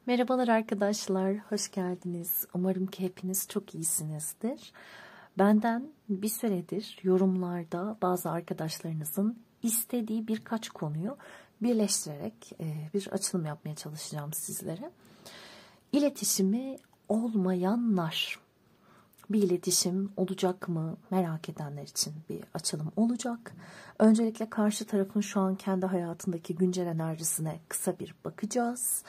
Merhabalar arkadaşlar, hoş geldiniz. Umarım ki hepiniz çok iyisinizdir. Benden bir süredir yorumlarda bazı arkadaşlarınızın istediği birkaç konuyu birleştirerek bir açılım yapmaya çalışacağım sizlere. İletişimi olmayanlar. Bir iletişim olacak mı merak edenler için bir açılım olacak. Öncelikle karşı tarafın şu an kendi hayatındaki güncel enerjisine kısa bir bakacağız.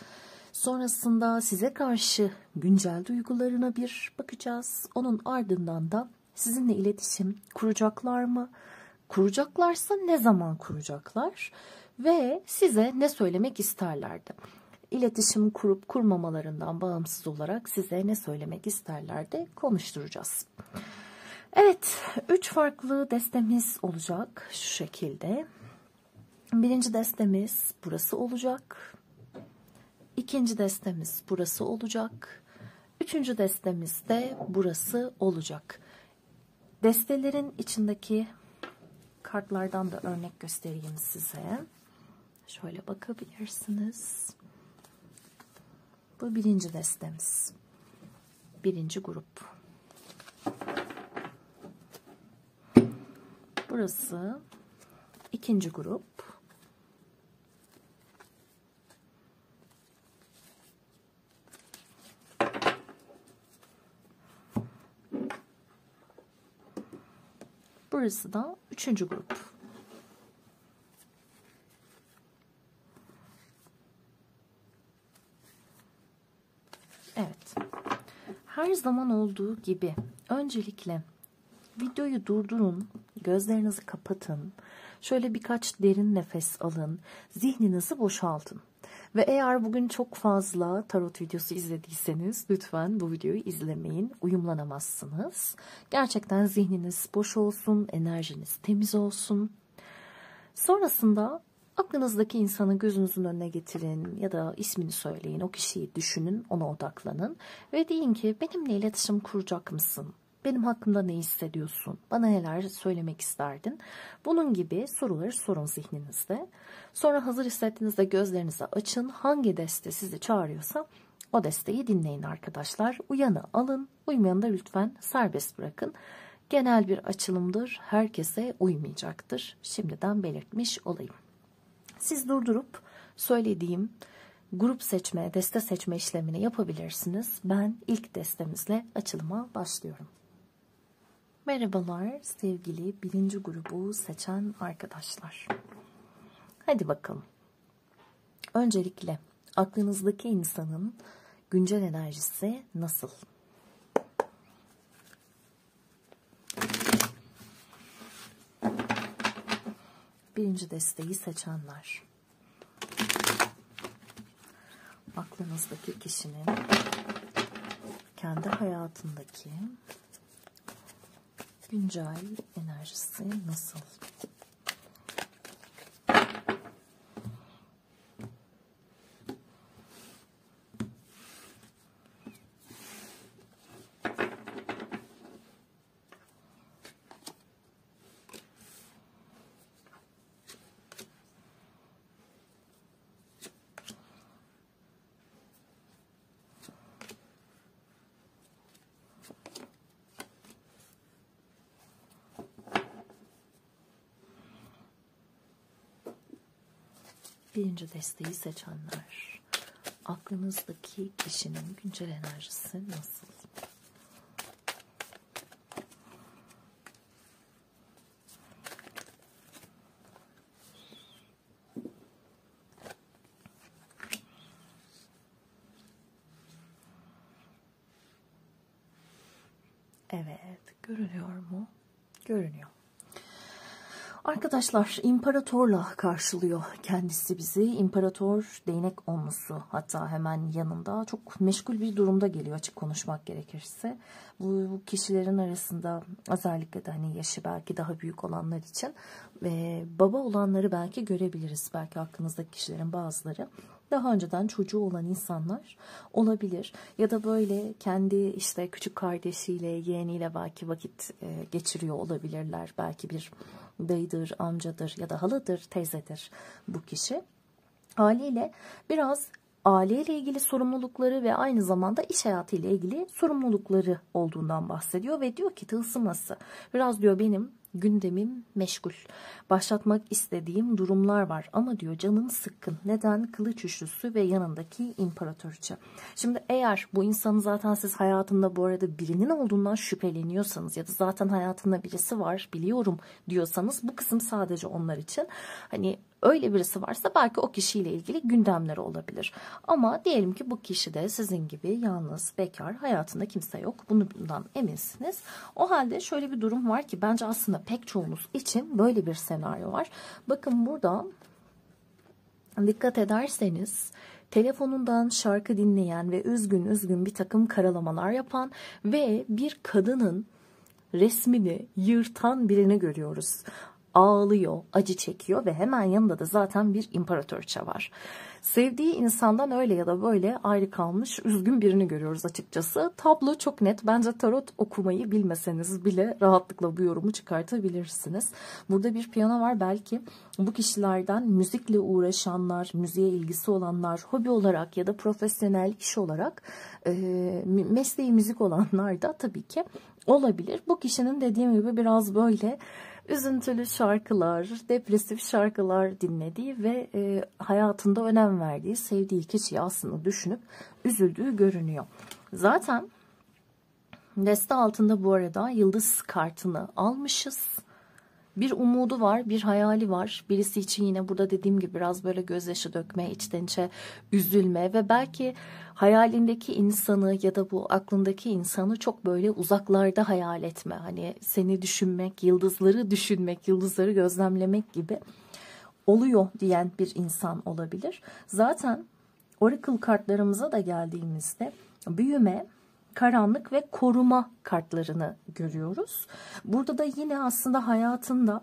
Sonrasında size karşı güncel duygularına bir bakacağız. Onun ardından da sizinle iletişim kuracaklar mı? Kuracaklarsa ne zaman kuracaklar? Ve size ne söylemek isterlerdi? İletişim kurup kurmamalarından bağımsız olarak size ne söylemek isterlerdi konuşturacağız. Evet, 3 farklı destemiz olacak şu şekilde. Birinci destemiz burası olacak. İkinci destemiz burası olacak. Üçüncü destemiz de burası olacak. Destelerin içindeki kartlardan da örnek göstereyim size. Şöyle bakabilirsiniz. Bu birinci destemiz. Birinci grup. Burası ikinci grup. Burası da üçüncü grup. Evet. Her zaman olduğu gibi öncelikle videoyu durdurun, gözlerinizi kapatın. Şöyle birkaç derin nefes alın, zihninizi boşaltın. Ve eğer bugün çok fazla tarot videosu izlediyseniz lütfen bu videoyu izlemeyin. Uyumlanamazsınız. Gerçekten zihniniz boş olsun, enerjiniz temiz olsun. Sonrasında aklınızdaki insanı gözünüzün önüne getirin ya da ismini söyleyin, o kişiyi düşünün, ona odaklanın. Ve deyin ki benimle iletişim kuracak mısın? Benim hakkımda ne hissediyorsun? Bana neler söylemek isterdin? Bunun gibi soruları sorun zihninizde. Sonra hazır hissettiğinizde gözlerinizi açın. Hangi deste sizi çağırıyorsa o desteği dinleyin arkadaşlar. Uyanı alın, uymayanı da lütfen serbest bırakın. Genel bir açılımdır. Herkese uymayacaktır. Şimdiden belirtmiş olayım. Siz durdurup söylediğim grup seçme, deste seçme işlemini yapabilirsiniz. Ben ilk destemizle açılıma başlıyorum. Merhabalar sevgili birinci grubu seçen arkadaşlar. Hadi bakalım. Öncelikle aklınızdaki insanın güncel enerjisi nasıl? Birinci desteği seçenler. Aklınızdaki kişinin kendi hayatındaki güncel enerjisi nasıl? Birinci desteği seçenler. Aklınızdaki kişinin güncel enerjisi nasıl? Evet, görünüyor mu? Görünüyor. Arkadaşlar imparatorla karşılıyor kendisi bizi. İmparator değnek onlusu, hatta hemen yanında çok meşgul bir durumda geliyor açık konuşmak gerekirse. Bu kişilerin arasında özellikle de hani yaşı belki daha büyük olanlar için baba olanları belki görebiliriz. Belki aklınızdaki kişilerin bazıları daha önceden çocuğu olan insanlar olabilir. Ya da böyle kendi işte küçük kardeşiyle, yeğeniyle belki vakit geçiriyor olabilirler. Belki bir dayıdır, amcadır ya da haladır, teyzedir bu kişi. Haliyle biraz aileyle ilgili sorumlulukları ve aynı zamanda iş hayatıyla ilgili sorumlulukları olduğundan bahsediyor ve diyor ki tılsım ası biraz diyor benim gündemim meşgul. Başlatmak istediğim durumlar var ama diyor canım sıkkın. Neden? Kılıç üçlüsü ve yanındaki imparatoriçe. Şimdi eğer bu insanı zaten siz hayatında bu arada birinin olduğundan şüpheleniyorsanız ya da zaten hayatında birisi var biliyorum diyorsanız bu kısım sadece onlar için. Hani öyle birisi varsa belki o kişiyle ilgili gündemleri olabilir. Ama diyelim ki bu kişi de sizin gibi yalnız, bekar, hayatında kimse yok. Bundan eminsiniz. O halde şöyle bir durum var ki bence aslında pek çoğunuz için böyle bir senaryo var. Bakın burada dikkat ederseniz telefonundan şarkı dinleyen ve üzgün üzgün bir takım karalamalar yapan ve bir kadının resmini yırtan birini görüyoruz. Ağlıyor, acı çekiyor ve hemen yanında da zaten bir imparatoriçe var. Sevdiği insandan öyle ya da böyle ayrı kalmış üzgün birini görüyoruz açıkçası. Tablo çok net. Bence tarot okumayı bilmeseniz bile rahatlıkla bu yorumu çıkartabilirsiniz. Burada bir piyano var. Belki bu kişilerden müzikle uğraşanlar, müziğe ilgisi olanlar, hobi olarak ya da profesyonel iş olarak mesleği müzik olanlar da tabii ki olabilir. Bu kişinin dediğim gibi biraz böyle üzüntülü şarkılar, depresif şarkılar dinlediği ve hayatında önem verdiği, sevdiği kişiyi aslında düşünüp üzüldüğü görünüyor. Zaten deste altında bu arada yıldız kartını almışız. Bir umudu var, bir hayali var. Birisi için yine burada dediğim gibi biraz böyle gözyaşı dökme, içten içe üzülme ve belki hayalindeki insanı ya da bu aklındaki insanı çok böyle uzaklarda hayal etme. Hani seni düşünmek, yıldızları düşünmek, yıldızları gözlemlemek gibi oluyor diyen bir insan olabilir. Zaten Oracle kartlarımıza da geldiğimizde büyüme, karanlık ve koruma kartlarını görüyoruz. Burada da yine aslında hayatında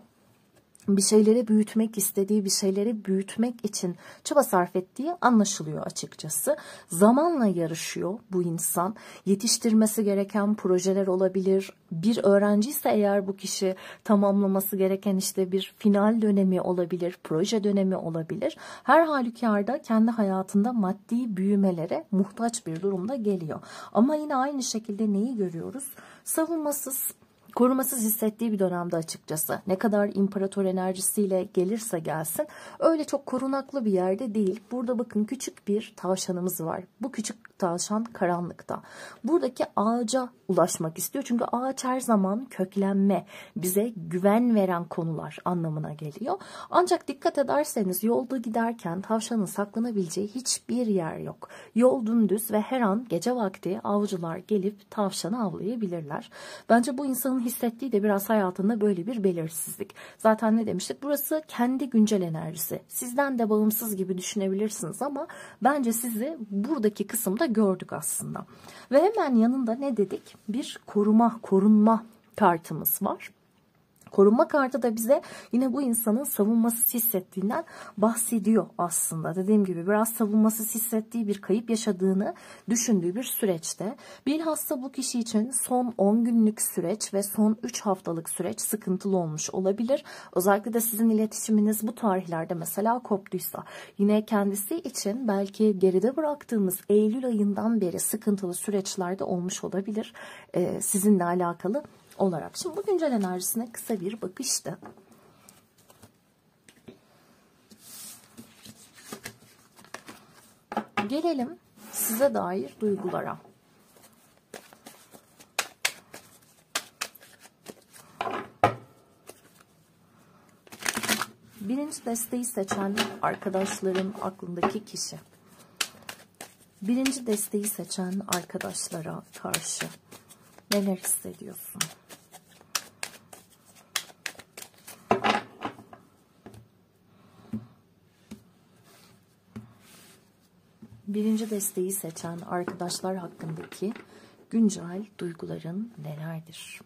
bir şeyleri büyütmek istediği, bir şeyleri büyütmek için çaba sarf ettiği anlaşılıyor açıkçası. Zamanla yarışıyor bu insan. Yetiştirmesi gereken projeler olabilir. Bir öğrenciyse eğer bu kişi tamamlaması gereken işte bir final dönemi olabilir, proje dönemi olabilir. Her halükarda kendi hayatında maddi büyümelere muhtaç bir durumda geliyor. Ama yine aynı şekilde neyi görüyoruz? Savunmasız, korumasız hissettiği bir dönemde açıkçası. Ne kadar imparator enerjisiyle gelirse gelsin öyle çok korunaklı bir yerde değil. Burada bakın küçük bir tavşanımız var. Bu küçük tavşan karanlıkta. Buradaki ağaca ulaşmak istiyor. Çünkü ağaç her zaman köklenme, bize güven veren konular anlamına geliyor. Ancak dikkat ederseniz yolda giderken tavşanın saklanabileceği hiçbir yer yok. Yol dümdüz ve her an gece vakti avcılar gelip tavşanı avlayabilirler. Bence bu insanın hissettiği de biraz hayatında böyle bir belirsizlik. Zaten ne demiştik? Burası kendi güncel enerjisi. Sizden de bağımsız gibi düşünebilirsiniz ama bence sizi buradaki kısımda gördük aslında. Ve hemen yanında ne dedik? Bir korunma kartımız var. Korunma kartı da bize yine bu insanın savunmasız hissettiğinden bahsediyor aslında. Dediğim gibi biraz savunmasız hissettiği bir kayıp yaşadığını düşündüğü bir süreçte. Bilhassa bu kişi için son 10 günlük süreç ve son 3 haftalık süreç sıkıntılı olmuş olabilir. Özellikle de sizin iletişiminiz bu tarihlerde mesela koptuysa. Yine kendisi için belki geride bıraktığımız Eylül ayından beri sıkıntılı süreçlerde olmuş olabilir. Sizinle alakalı olarak. Şimdi bu güncel enerjisine kısa bir bakıştı. Gelelim size dair duygulara. Birinci desteği seçen arkadaşların aklındaki kişi. Birinci desteği seçen arkadaşlara karşı neler hissediyorsun? Birinci desteği seçen arkadaşlar hakkındaki güncel duyguların nelerdir?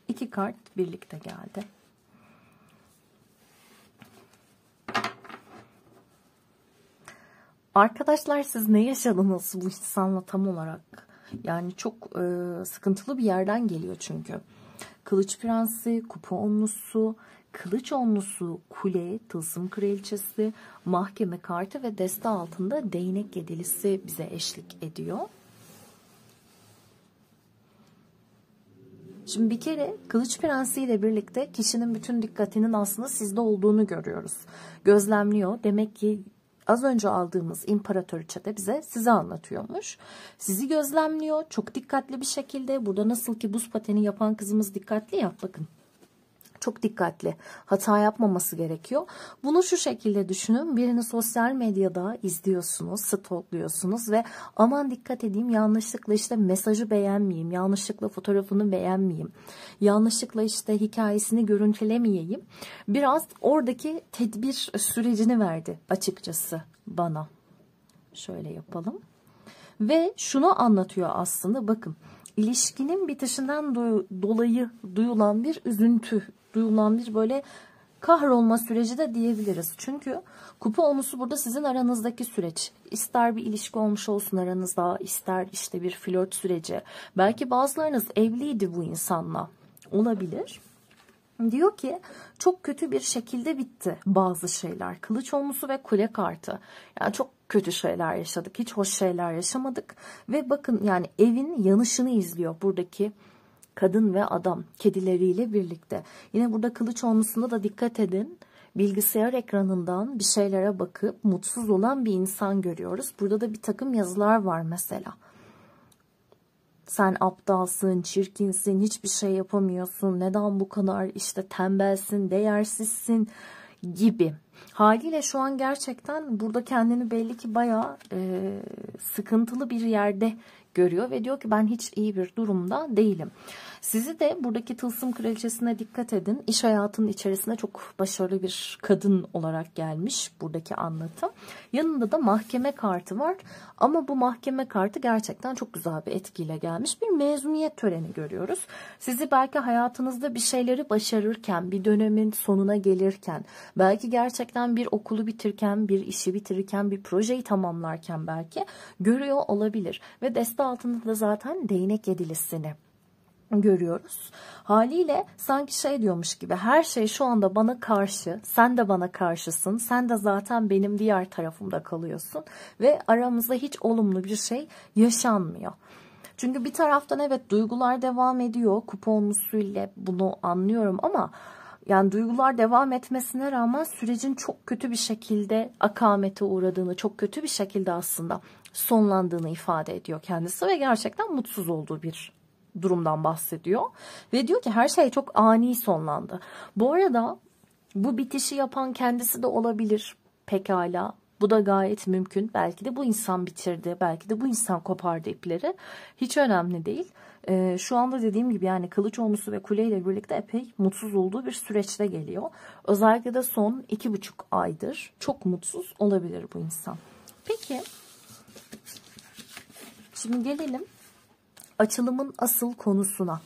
İki kart birlikte geldi. Arkadaşlar siz ne yaşadınız bu insanla tam olarak? Yani çok sıkıntılı bir yerden geliyor çünkü. Kılıç Prensi, Kupa Onlusu, Kılıç Onlusu, Kule, Tılsım Kraliçesi, Mahkeme kartı ve deste altında Değnek Yedilisi bize eşlik ediyor. Şimdi bir kere Kılıç Prensi ile birlikte kişinin bütün dikkatinin aslında sizde olduğunu görüyoruz. Gözlemliyor. Demek ki az önce aldığımız İmparatoriçe de bize sizi anlatıyormuş. Sizi gözlemliyor. Çok dikkatli bir şekilde. Burada nasıl ki buz pateni yapan kızımız dikkatli ya. Bakın. Çok dikkatli. Hata yapmaması gerekiyor. Bunu şu şekilde düşünün. Birini sosyal medyada izliyorsunuz, stalkluyorsunuz ve aman dikkat edeyim, yanlışlıkla işte mesajı beğenmeyeyim, yanlışlıkla fotoğrafını beğenmeyeyim, yanlışlıkla işte hikayesini görüntülemeyeyim. Biraz oradaki tedbir sürecini verdi açıkçası bana. Şöyle yapalım. Ve şunu anlatıyor aslında, bakın. İlişkinin bitişinden dolayı duyulan bir üzüntü, duyulan bir böyle kahrolma süreci de diyebiliriz. Çünkü Kupa Onlusu burada sizin aranızdaki süreç. İster bir ilişki olmuş olsun aranızda, ister işte bir flört süreci. Belki bazılarınız evliydi bu insanla, olabilir. Diyor ki çok kötü bir şekilde bitti bazı şeyler. Kılıç Onlusu ve Kule kartı. Yani çok kötü şeyler yaşadık. Hiç hoş şeyler yaşamadık. Ve bakın yani evin yanışını izliyor buradaki kadın ve adam kedileriyle birlikte. Yine burada Kılıç Onlusu'nda da dikkat edin. Bilgisayar ekranından bir şeylere bakıp mutsuz olan bir insan görüyoruz. Burada da bir takım yazılar var mesela. Sen aptalsın, çirkinsin, hiçbir şey yapamıyorsun, neden bu kadar işte tembelsin, değersizsin gibi. Haliyle şu an gerçekten burada kendini belli ki bayağı sıkıntılı bir yerde görüyor ve diyor ki ben hiç iyi bir durumda değilim. Sizi de buradaki Tılsım Kraliçesine dikkat edin. İş hayatının içerisinde çok başarılı bir kadın olarak gelmiş buradaki anlatım. Yanında da mahkeme kartı var. Ama bu mahkeme kartı gerçekten çok güzel bir etkiyle gelmiş. Bir mezuniyet töreni görüyoruz. Sizi belki hayatınızda bir şeyleri başarırken, bir dönemin sonuna gelirken, belki gerçekten bir okulu bitirirken, bir işi bitirirken, bir projeyi tamamlarken belki görüyor olabilir. Ve deste altında da zaten Değnek Yedilisini görüyoruz. Haliyle sanki şey diyormuş gibi, her şey şu anda bana karşı, sen de bana karşısın, sen de zaten benim diğer tarafımda kalıyorsun ve aramızda hiç olumlu bir şey yaşanmıyor. Çünkü bir taraftan evet duygular devam ediyor, Kupa Onlusuyla bunu anlıyorum ama yani duygular devam etmesine rağmen sürecin çok kötü bir şekilde akamete uğradığını, çok kötü bir şekilde aslında sonlandığını ifade ediyor kendisi ve gerçekten mutsuz olduğu bir durumdan bahsediyor. Ve diyor ki her şey çok ani sonlandı. Bu arada bu bitişi yapan kendisi de olabilir pekala. Bu da gayet mümkün. Belki de bu insan bitirdi. Belki de bu insan kopardı ipleri. Hiç önemli değil. Şu anda dediğim gibi yani Kılıç Onlusu ve Kule ile birlikte epey mutsuz olduğu bir süreçte geliyor. Özellikle de son 2,5 aydır çok mutsuz olabilir bu insan. Peki. Şimdi gelelim açılımın asıl konusuna.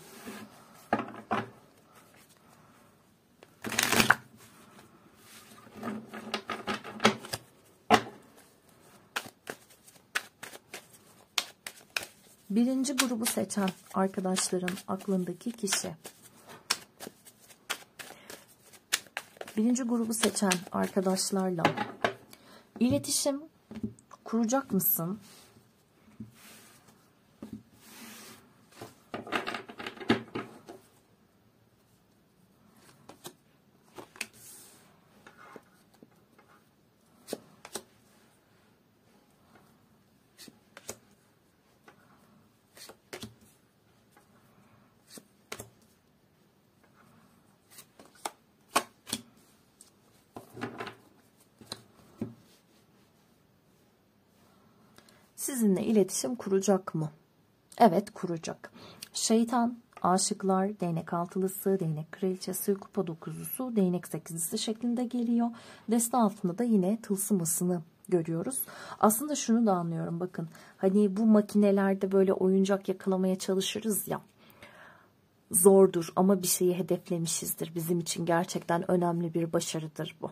Birinci grubu seçen arkadaşların aklındaki kişi. Birinci grubu seçen arkadaşlarla iletişim kuracak mısın? Sizinle iletişim kuracak mı? Evet, kuracak. Şeytan, aşıklar, değnek altılısı, değnek kraliçesi, kupa dokuzlusu, değnek sekizlisi şeklinde geliyor. Deste altında da yine tılsımısını görüyoruz. Aslında şunu da anlıyorum, bakın. Hani bu makinelerde böyle oyuncak yakalamaya çalışırız ya. Zordur ama bir şeyi hedeflemişizdir. Bizim için gerçekten önemli bir başarıdır bu.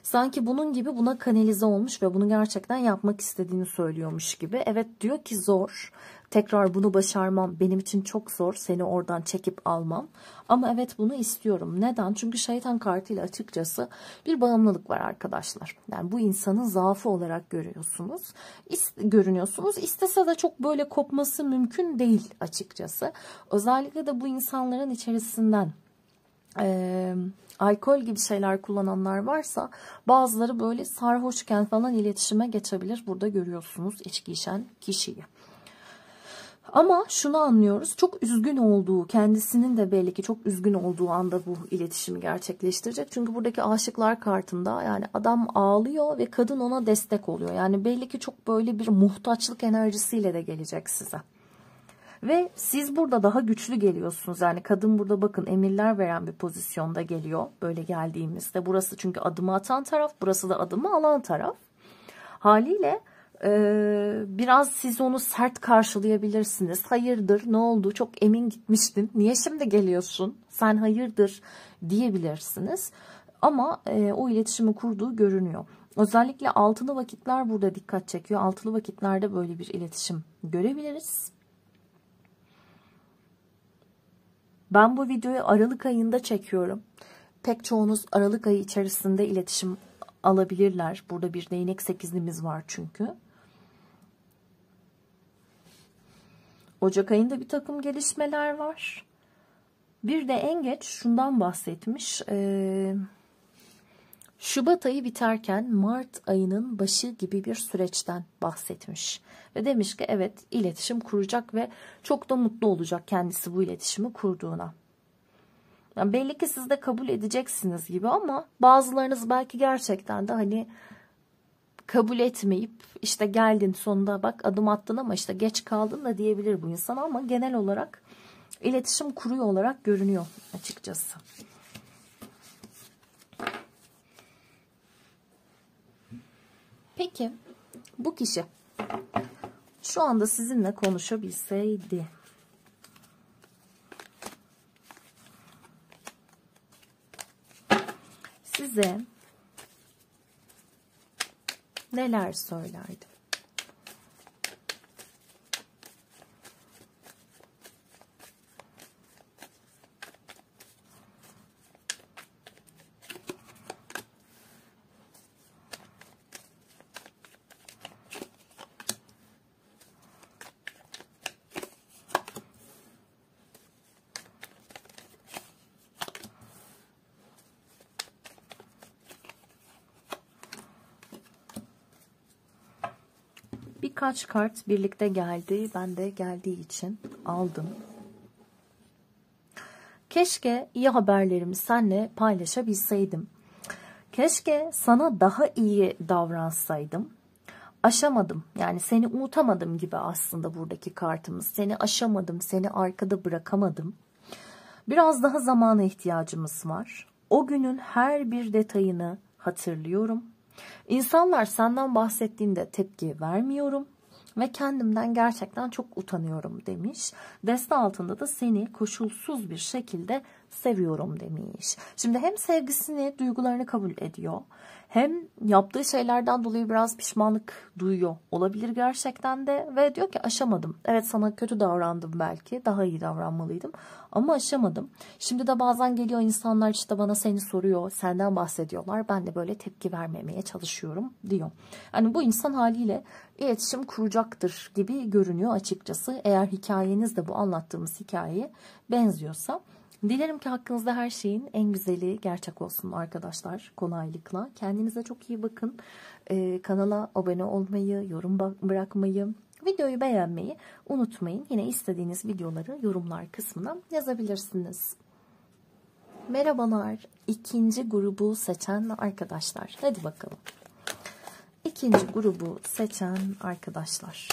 Sanki bunun gibi buna kanalize olmuş ve bunu gerçekten yapmak istediğini söylüyormuş gibi. Evet diyor ki zor. Tekrar bunu başarmam benim için çok zor. Seni oradan çekip almam. Ama evet bunu istiyorum. Neden? Çünkü şeytan kartıyla açıkçası bir bağımlılık var arkadaşlar. Yani bu insanın zaafı olarak görünüyorsunuz. İstese de çok böyle kopması mümkün değil açıkçası. Özellikle de bu insanların içerisinden alkol gibi şeyler kullananlar varsa bazıları böyle sarhoşken falan iletişime geçebilir. Burada görüyorsunuz içki içen kişiyi. Ama şunu anlıyoruz, çok üzgün olduğu, kendisinin de belli ki çok üzgün olduğu anda bu iletişimi gerçekleştirecek. Çünkü buradaki aşıklar kartında yani adam ağlıyor ve kadın ona destek oluyor. Yani belli ki çok böyle bir muhtaçlık enerjisiyle de gelecek size. Ve siz burada daha güçlü geliyorsunuz. Yani kadın burada bakın emirler veren bir pozisyonda geliyor. Böyle geldiğimizde. Burası çünkü adımı atan taraf. Burası da adımı alan taraf. Haliyle biraz siz onu sert karşılayabilirsiniz. Hayırdır ne oldu çok emin gitmiştin. Niye şimdi geliyorsun? Sen hayırdır diyebilirsiniz. Ama o iletişimi kurduğu görünüyor. Özellikle altılı vakitler burada dikkat çekiyor. Altılı vakitlerde böyle bir iletişim görebiliriz. Ben bu videoyu Aralık ayında çekiyorum. Pek çoğunuz Aralık ayı içerisinde iletişim alabilirler. Burada bir değnek sekizlimiz var çünkü. Ocak ayında bir takım gelişmeler var. Bir de en geç şundan bahsetmiş. Şubat ayı biterken Mart ayının başı gibi bir süreçten bahsetmiş. Ve demiş ki evet iletişim kuracak ve çok da mutlu olacak kendisi bu iletişimi kurduğuna. Yani belli ki siz de kabul edeceksiniz gibi ama bazılarınız belki gerçekten de hani kabul etmeyip işte geldin sonunda bak adım attın ama işte geç kaldın da diyebilir bu insan ama genel olarak iletişim kuruyor olarak görünüyor açıkçası. Peki bu kişi şu anda sizinle konuşabilseydi size neler söylerdi? Birkaç kart birlikte geldi. Ben de geldiği için aldım. Keşke iyi haberlerimi seninle paylaşabilseydim. Keşke sana daha iyi davransaydım. Aşamadım. Yani seni unutamadım gibi aslında buradaki kartımız. Seni aşamadım, seni arkada bırakamadım. Biraz daha zamana ihtiyacımız var. O günün her bir detayını hatırlıyorum. İnsanlar senden bahsettiğinde tepki vermiyorum ve kendimden gerçekten çok utanıyorum demiş. Deste altında da seni koşulsuz bir şekilde seviyorum demiş. Şimdi hem sevgisini, duygularını kabul ediyor. Hem yaptığı şeylerden dolayı biraz pişmanlık duyuyor olabilir gerçekten de ve diyor ki aşamadım. Evet sana kötü davrandım belki, daha iyi davranmalıydım ama aşamadım. Şimdi de bazen geliyor insanlar işte bana seni soruyor, senden bahsediyorlar. Ben de böyle tepki vermemeye çalışıyorum diyor. Hani bu insan haliyle iletişim kuracaktır gibi görünüyor açıkçası. Eğer hikayeniz de bu anlattığımız hikayeye benziyorsa. Dilerim ki hakkınızda her şeyin en güzeli gerçek olsun arkadaşlar kolaylıkla. Kendinize çok iyi bakın. Kanala abone olmayı, yorum bırakmayı, videoyu beğenmeyi unutmayın. Yine istediğiniz videoları yorumlar kısmına yazabilirsiniz. Merhabalar. İkinci grubu seçen arkadaşlar. Hadi bakalım. İkinci grubu seçen arkadaşlar.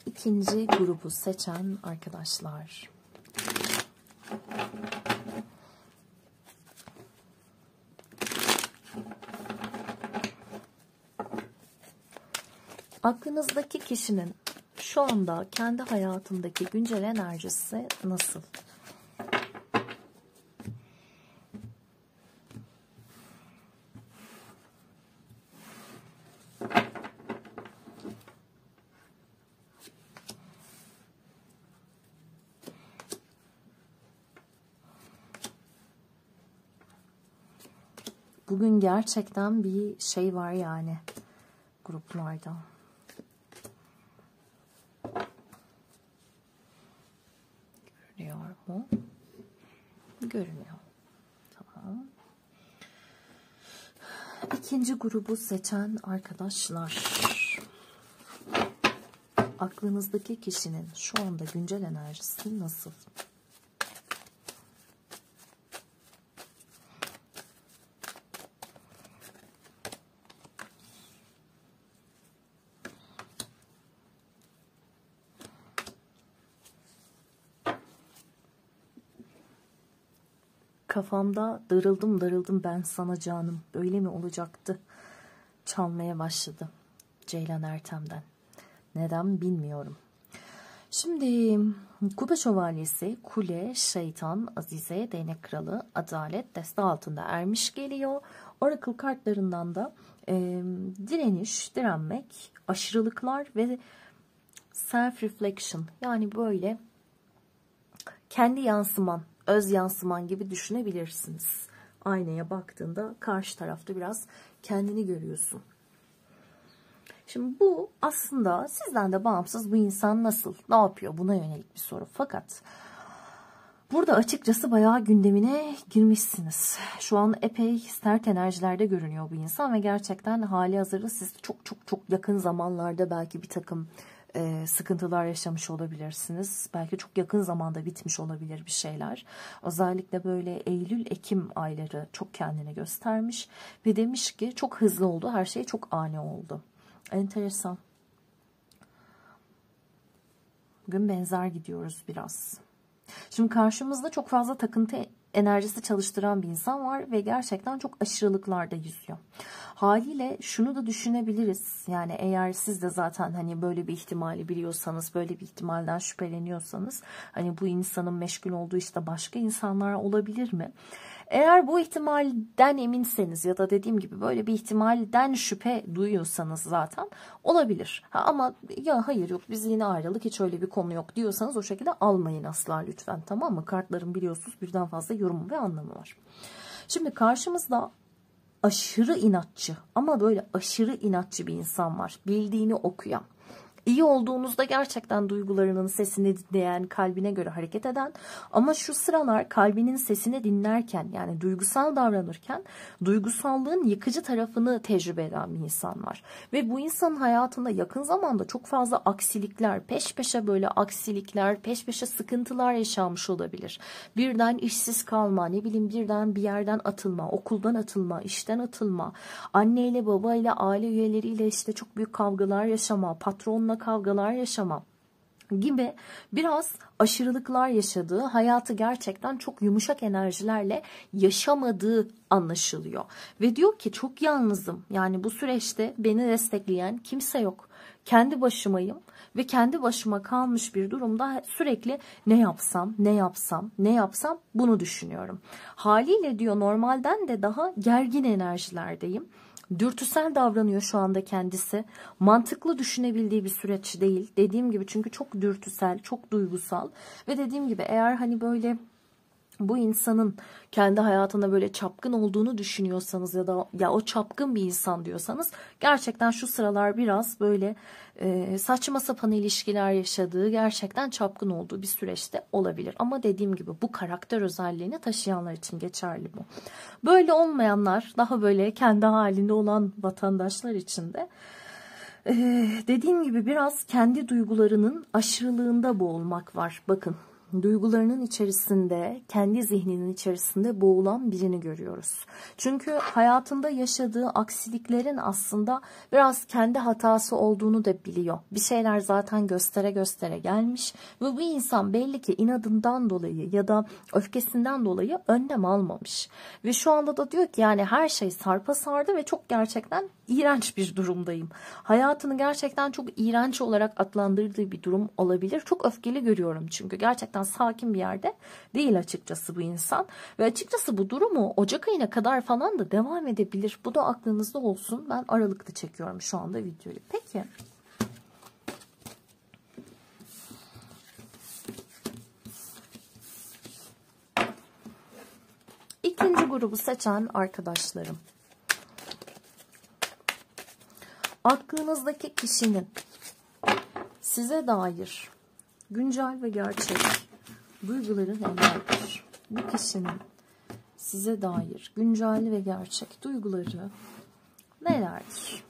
İkinci grubu seçen arkadaşlar. Aklınızdaki kişinin şu anda kendi hayatındaki güncel enerjisi nasıl? Bugün gerçekten bir şey var yani gruplarda. Görünüyor mu? Görünüyor. Tamam. İkinci grubu seçen arkadaşlar. Aklınızdaki kişinin şu anda güncel enerjisi nasıl? Kafamda darıldım ben sana canım. Böyle mi olacaktı? Çalmaya başladı. Ceylan Ertem'den. Neden bilmiyorum. Şimdi kupa şövalyesi, kule, şeytan, azize, değnek kralı, adalet, deste altında ermiş geliyor. Oracle kartlarından da direniş, direnmek, aşırılıklar ve self reflection, yani böyle kendi yansıman, öz yansıman gibi düşünebilirsiniz. Aynaya baktığında karşı tarafta biraz kendini görüyorsun. Şimdi bu aslında sizden de bağımsız, bu insan nasıl, ne yapıyor, buna yönelik bir soru. Fakat burada açıkçası bayağı gündemine girmişsiniz. Şu an epey sert enerjilerde görünüyor bu insan ve gerçekten hali hazırda siz çok yakın zamanlarda belki bir takım sıkıntılar yaşamış olabilirsiniz. Belki çok yakın zamanda bitmiş olabilir bir şeyler. Özellikle böyle Eylül-Ekim ayları çok kendini göstermiş ve demiş ki çok hızlı oldu, her şey çok ani oldu. Enteresan. Bugün benzer gidiyoruz biraz. Şimdi karşımızda çok fazla takıntı enerjisi çalıştıran bir insan var ve gerçekten çok aşırılıklarda yüzüyor. Haliyle şunu da düşünebiliriz. Yani eğer siz de zaten hani böyle bir ihtimali biliyorsanız, böyle bir ihtimalden şüpheleniyorsanız, hani bu insanın meşgul olduğu işte başka insanlar olabilir mi? Eğer bu ihtimalden eminseniz ya da dediğim gibi böyle bir ihtimalden şüphe duyuyorsanız zaten olabilir. Ama ya hayır yok biz yine ayrılık, hiç öyle bir konu yok diyorsanız o şekilde almayın asla lütfen, tamam mı? Kartların biliyorsunuz birden fazla yorumu ve anlamı var. Şimdi karşımızda aşırı inatçı ama böyle aşırı inatçı bir insan var. Bildiğini okuyan. İyi olduğunuzda gerçekten duygularının sesini dinleyen, kalbine göre hareket eden, ama şu sıralar kalbinin sesini dinlerken, yani duygusal davranırken duygusallığın yıkıcı tarafını tecrübe eden bir insan var. Ve bu insanın hayatında yakın zamanda çok fazla aksilikler, peş peşe böyle aksilikler, peş peşe sıkıntılar yaşanmış olabilir. Birden işsiz kalma, ne bileyim birden bir yerden atılma, okuldan atılma, işten atılma, anneyle babayla, aile üyeleriyle işte çok büyük kavgalar yaşama, patronla kavgalar yaşama gibi biraz aşırılıklar yaşadığı, hayatı gerçekten çok yumuşak enerjilerle yaşamadığı anlaşılıyor. Ve diyor ki çok yalnızım, yani bu süreçte beni destekleyen kimse yok. Kendi başımayım ve kendi başıma kalmış bir durumda sürekli ne yapsam bunu düşünüyorum. Haliyle diyor normalden de daha gergin enerjilerdeyim. Dürtüsel davranıyor şu anda kendisi. Mantıklı düşünebildiği bir süreç değil. Dediğim gibi çünkü çok dürtüsel, çok duygusal. Ve dediğim gibi eğer hani böyle bu insanın kendi hayatında böyle çapkın olduğunu düşünüyorsanız ya da ya o çapkın bir insan diyorsanız, gerçekten şu sıralar biraz böyle saçma sapan ilişkiler yaşadığı, gerçekten çapkın olduğu bir süreçte olabilir. Ama dediğim gibi bu karakter özelliğini taşıyanlar için geçerli bu. Böyle olmayanlar, daha böyle kendi halinde olan vatandaşlar için de dediğim gibi biraz kendi duygularının aşırılığında boğulmak var. Bakın, duygularının içerisinde, kendi zihninin içerisinde boğulan birini görüyoruz. Çünkü hayatında yaşadığı aksiliklerin aslında biraz kendi hatası olduğunu da biliyor. Bir şeyler zaten göstere göstere gelmiş ve bu insan belli ki inadından dolayı ya da öfkesinden dolayı önlem almamış. Ve şu anda da diyor ki yani her şey sarpa sardı ve çok gerçekten iğrenç bir durumdayım. Hayatını gerçekten çok iğrenç olarak adlandırdığı bir durum olabilir. Çok öfkeli görüyorum çünkü gerçekten sakin bir yerde değil açıkçası bu insan. Ve açıkçası bu durumu Ocak ayına kadar falan da devam edebilir. Bu da aklınızda olsun. Ben Aralık'ta çekiyorum şu anda videoyu. Peki. İkinci grubu seçen arkadaşlarım. aklınızdaki kişinin size dair güncel ve gerçek duyguları nelerdir? Bu kişinin size dair güncel ve gerçek duyguları nelerdir?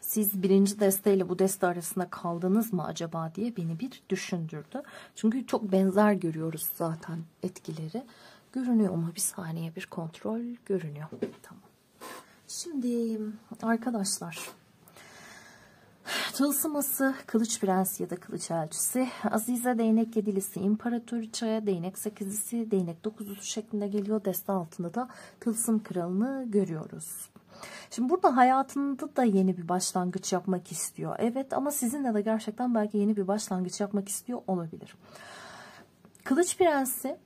Siz birinci desteyle bu deste arasında kaldınız mı acaba diye beni bir düşündürdü. Çünkü çok benzer görüyoruz zaten etkileri. Görünüyor mu? Bir saniye, bir kontrol görünüyor. Tamam. Şimdi arkadaşlar, Tılsım ası, Kılıç Prensi ya da Kılıç Elçisi, Azize Değnek Yedilisi, İmparatoriçe, Değnek Sekizlisi, Değnek Dokuzlusu şeklinde geliyor. Deste altında da Tılsım Kralı'nı görüyoruz. Şimdi burada hayatında da yeni bir başlangıç yapmak istiyor. Evet, ama sizinle de gerçekten belki yeni bir başlangıç yapmak istiyor olabilir. Kılıç Prensi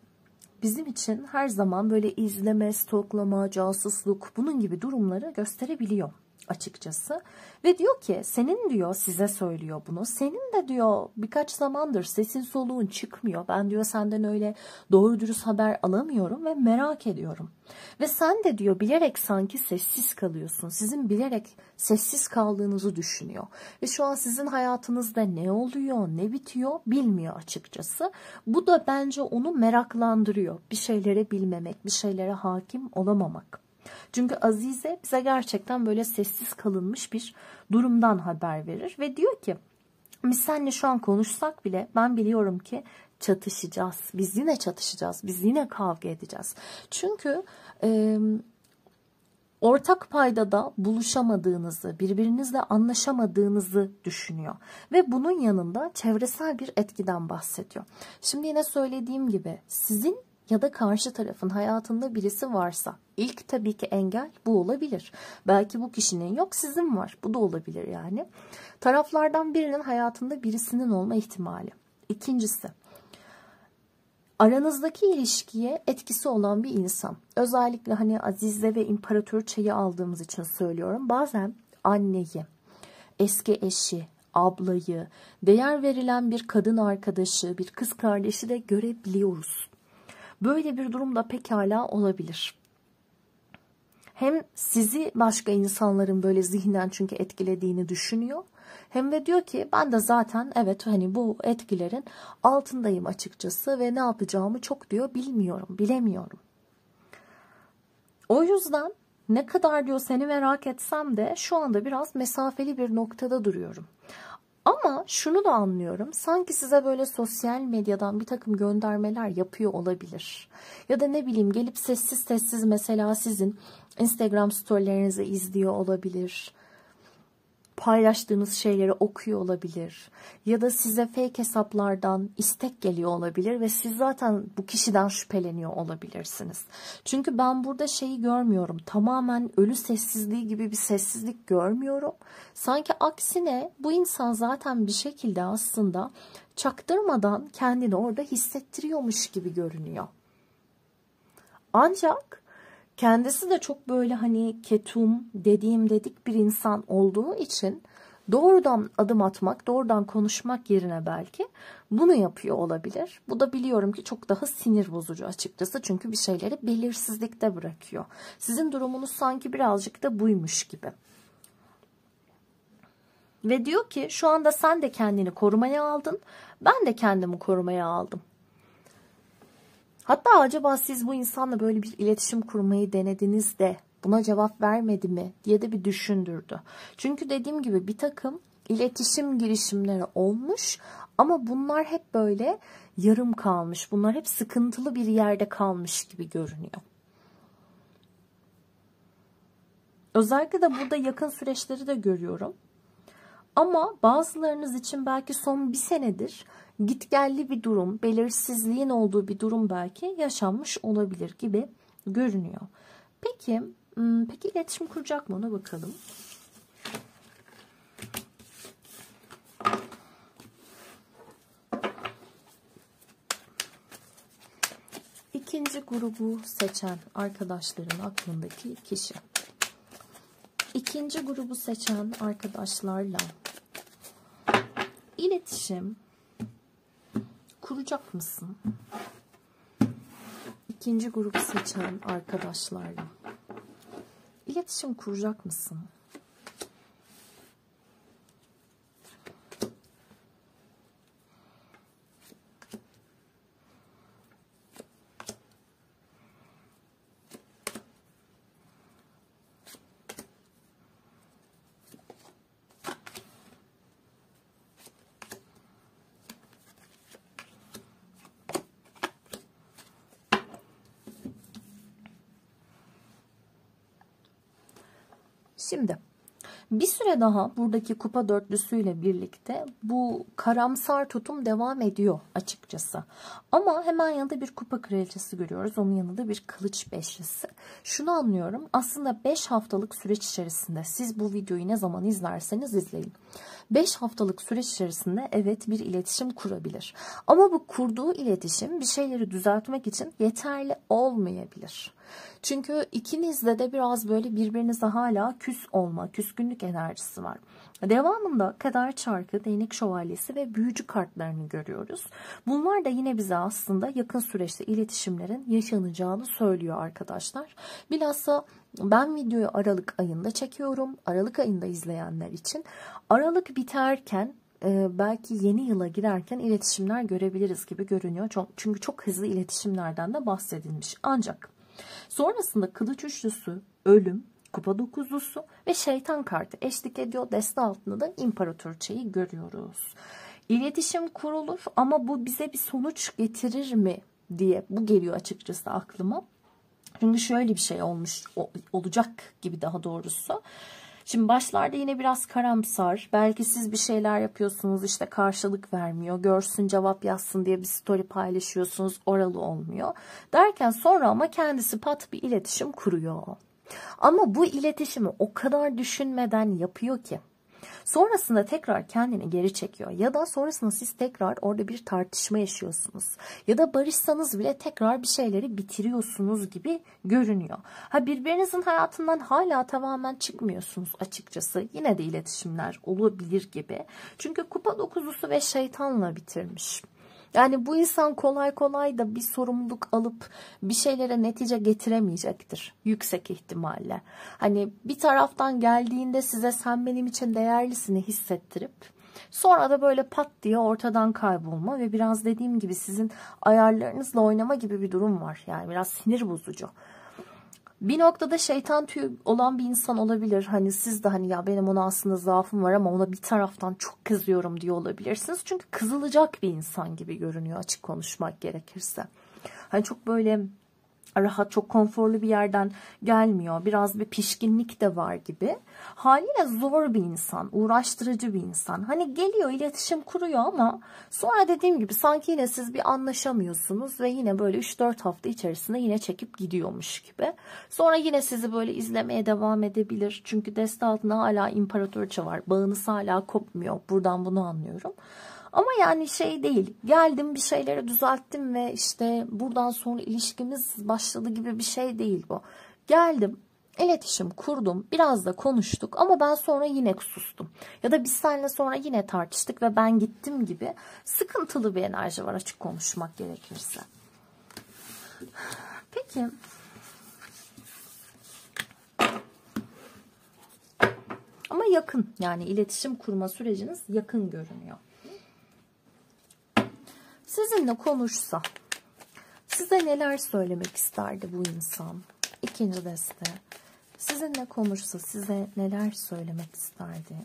bizim için her zaman böyle izleme, stoklama, casusluk, bunun gibi durumları gösterebiliyor açıkçası. Ve diyor ki, senin diyor, size söylüyor bunu, senin de diyor birkaç zamandır sesin soluğun çıkmıyor. Ben diyor senden öyle doğru dürüst haber alamıyorum ve merak ediyorum. Ve sen de diyor bilerek sanki sessiz kalıyorsun. Sizin bilerek sessiz kaldığınızı düşünüyor. Ve şu an sizin hayatınızda ne oluyor, ne bitiyor bilmiyor açıkçası. Bu da bence onu meraklandırıyor. Bir şeylere bilmemek, bir şeylere hakim olamamak. Çünkü Azize bize gerçekten böyle sessiz kalınmış bir durumdan haber verir. Ve diyor ki, biz seninle şu an konuşsak bile ben biliyorum ki çatışacağız. Biz yine çatışacağız. Biz yine kavga edeceğiz. Çünkü ortak paydada buluşamadığınızı, birbirinizle anlaşamadığınızı düşünüyor. Ve bunun yanında çevresel bir etkiden bahsediyor. Şimdi yine söylediğim gibi, sizin ya da karşı tarafın hayatında birisi varsa ilk tabii ki engel bu olabilir. Belki bu kişinin yok, sizin var. Bu da olabilir yani. Taraflardan birinin hayatında birisinin olma ihtimali. İkincisi, aranızdaki ilişkiye etkisi olan bir insan. Özellikle hani Azize ve İmparatoriçe'yi aldığımız için söylüyorum. Bazen anneyi, eski eşi, ablayı, değer verilen bir kadın arkadaşı, bir kız kardeşi de görebiliyoruz. Böyle bir durum da pekala olabilir. Hem sizi başka insanların böyle zihnen çünkü etkilediğini düşünüyor. Hem de diyor ki, ben de zaten evet hani bu etkilerin altındayım açıkçası ve ne yapacağımı çok diyor bilemiyorum. O yüzden ne kadar diyor seni merak etsem de şu anda biraz mesafeli bir noktada duruyorum. Ama şunu da anlıyorum. Sanki size böyle sosyal medyadan bir takım göndermeler yapıyor olabilir. Ya da ne bileyim gelip sessiz sessiz mesela sizin Instagram storylerinizi izliyor olabilir. Paylaştığınız şeyleri okuyor olabilir. Ya da size fake hesaplardan istek geliyor olabilir ve siz zaten bu kişiden şüpheleniyor olabilirsiniz. Çünkü ben burada şeyi görmüyorum. Tamamen ölü sessizliği gibi bir sessizlik görmüyorum. Sanki aksine bu insan zaten bir şekilde aslında çaktırmadan kendini orada hissettiriyormuş gibi görünüyor. Ancak kendisi de çok böyle hani ketum, dedik bir insan olduğu için doğrudan adım atmak, doğrudan konuşmak yerine belki bunu yapıyor olabilir. Bu da biliyorum ki çok daha sinir bozucu açıkçası. Çünkü bir şeyleri belirsizlikte bırakıyor. Sizin durumunuz sanki birazcık da buymuş gibi. Ve diyor ki şu anda sen de kendini korumaya aldın, ben de kendimi korumaya aldım. Hatta acaba siz bu insanla böyle bir iletişim kurmayı denediniz de buna cevap vermedi mi diye de bir düşündürdü. Çünkü dediğim gibi bir takım iletişim girişimleri olmuş ama bunlar hep böyle yarım kalmış. Bunlar hep sıkıntılı bir yerde kalmış gibi görünüyor. Özellikle de burada yakın süreçleri de görüyorum. Ama bazılarınız için belki son bir senedir gitgelli bir durum, belirsizliğin olduğu bir durum belki yaşanmış olabilir gibi görünüyor. Peki iletişim kuracak mı, ona bakalım. İkinci grubu seçen arkadaşların aklındaki kişi. İkinci grubu seçen arkadaşlarla iletişim kuracak mısın? İkinci grubu seçen arkadaşlarla iletişim kuracak mısın? Şimdi bir süre daha buradaki kupa dörtlüsüyle birlikte bu karamsar tutum devam ediyor açıkçası. Ama hemen yanında bir kupa kraliçesi görüyoruz. Onun yanında bir kılıç beşlisi. Şunu anlıyorum. Aslında 5 haftalık süreç içerisinde siz bu videoyu ne zaman izlerseniz izleyin. 5 haftalık süreç içerisinde evet bir iletişim kurabilir. Ama bu kurduğu iletişim bir şeyleri düzeltmek için yeterli olmayabilir. Çünkü ikinizde de biraz böyle birbirinize hala küs olma, küskünlük enerjisi var. Devamında kader çarkı, değnek şövalyesi ve büyücü kartlarını görüyoruz. Bunlar da yine bize aslında yakın süreçte iletişimlerin yaşanacağını söylüyor arkadaşlar. Bilhassa ben videoyu Aralık ayında çekiyorum. Aralık ayında izleyenler için Aralık biterken belki yeni yıla girerken iletişimler görebiliriz gibi görünüyor. Çünkü çok hızlı iletişimlerden de bahsedilmiş. Ancak sonrasında kılıç üçlüsü, ölüm, kupa dokuzlusu ve şeytan kartı eşlik ediyor. Deste altında da imparatoriçeyi görüyoruz. İletişim kurulur ama bu bize bir sonuç getirir mi diye bu geliyor açıkçası aklıma. Çünkü şöyle bir şey olacak gibi daha doğrusu. Şimdi başlarda yine biraz karamsar. Belki siz bir şeyler yapıyorsunuz, işte karşılık vermiyor. Görsün cevap yazsın diye bir story paylaşıyorsunuz, oralı olmuyor. Derken sonra ama kendisi pat bir iletişim kuruyor. Ama bu iletişimi o kadar düşünmeden yapıyor ki sonrasında tekrar kendini geri çekiyor. Ya da sonrasında siz tekrar orada bir tartışma yaşıyorsunuz. Ya da barışsanız bile tekrar bir şeyleri bitiriyorsunuz gibi görünüyor. Birbirinizin hayatından hala tamamen çıkmıyorsunuz açıkçası. Yine de iletişimler olabilir gibi. Çünkü kupa dokuzlusu ve şeytanla bitirmiş. Yani bu insan kolay kolay da bir sorumluluk alıp bir şeylere netice getiremeyecektir yüksek ihtimalle. Hani bir taraftan geldiğinde size sen benim için değerlisini hissettirip sonra da böyle pat diye ortadan kaybolma ve biraz dediğim gibi sizin ayarlarınızla oynama gibi bir durum var. Yani biraz sinir bozucu. Bir noktada şeytan tüyü olan bir insan olabilir. Hani siz de hani ya benim ona aslında zaafım var ama ona bir taraftan çok kızıyorum diyor olabilirsiniz. Çünkü kızılacak bir insan gibi görünüyor açık konuşmak gerekirse. Hani çok böyle rahat, çok konforlu bir yerden gelmiyor. Biraz bir pişkinlik de var gibi. Haliyle zor bir insan, uğraştırıcı bir insan. Hani geliyor, iletişim kuruyor ama sonra dediğim gibi sanki yine siz bir anlaşamıyorsunuz ve yine böyle 3-4 hafta içerisinde yine çekip gidiyormuş gibi. Sonra yine sizi böyle izlemeye devam edebilir. Çünkü deste altında hala imparatoriçe var. Bağınız hala kopmuyor. Buradan bunu anlıyorum. Ama yani şey değil, geldim bir şeyleri düzelttim ve işte buradan sonra ilişkimiz başladı gibi bir şey değil bu. Geldim, iletişim kurdum, biraz da konuştuk ama ben sonra yine sustum. Ya da biz seninle sonra yine tartıştık ve ben gittim gibi sıkıntılı bir enerji var açık konuşmak gerekirse. Peki. Ama yakın, yani iletişim kurma süreciniz yakın görünüyor. Sizinle konuşsa size neler söylemek isterdi bu insan? İkinci deste. Sizinle konuşsa size neler söylemek isterdi?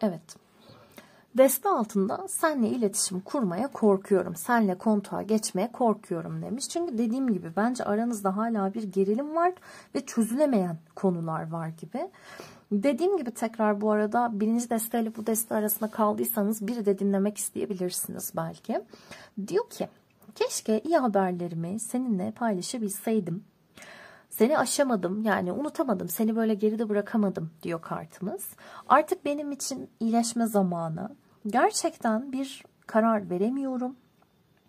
Evet. Deste altında seninle iletişim kurmaya korkuyorum. Seninle kontağa geçmeye korkuyorum demiş. Çünkü dediğim gibi bence aranızda hala bir gerilim var ve çözülemeyen konular var gibi. Dediğim gibi tekrar bu arada birinci desteyle bu deste arasında kaldıysanız biri de dinlemek isteyebilirsiniz belki. Diyor ki keşke iyi haberlerimi seninle paylaşabilseydim. Seni aşamadım, yani unutamadım, seni böyle geride bırakamadım diyor kartımız. Artık benim için iyileşme zamanı. Gerçekten bir karar veremiyorum.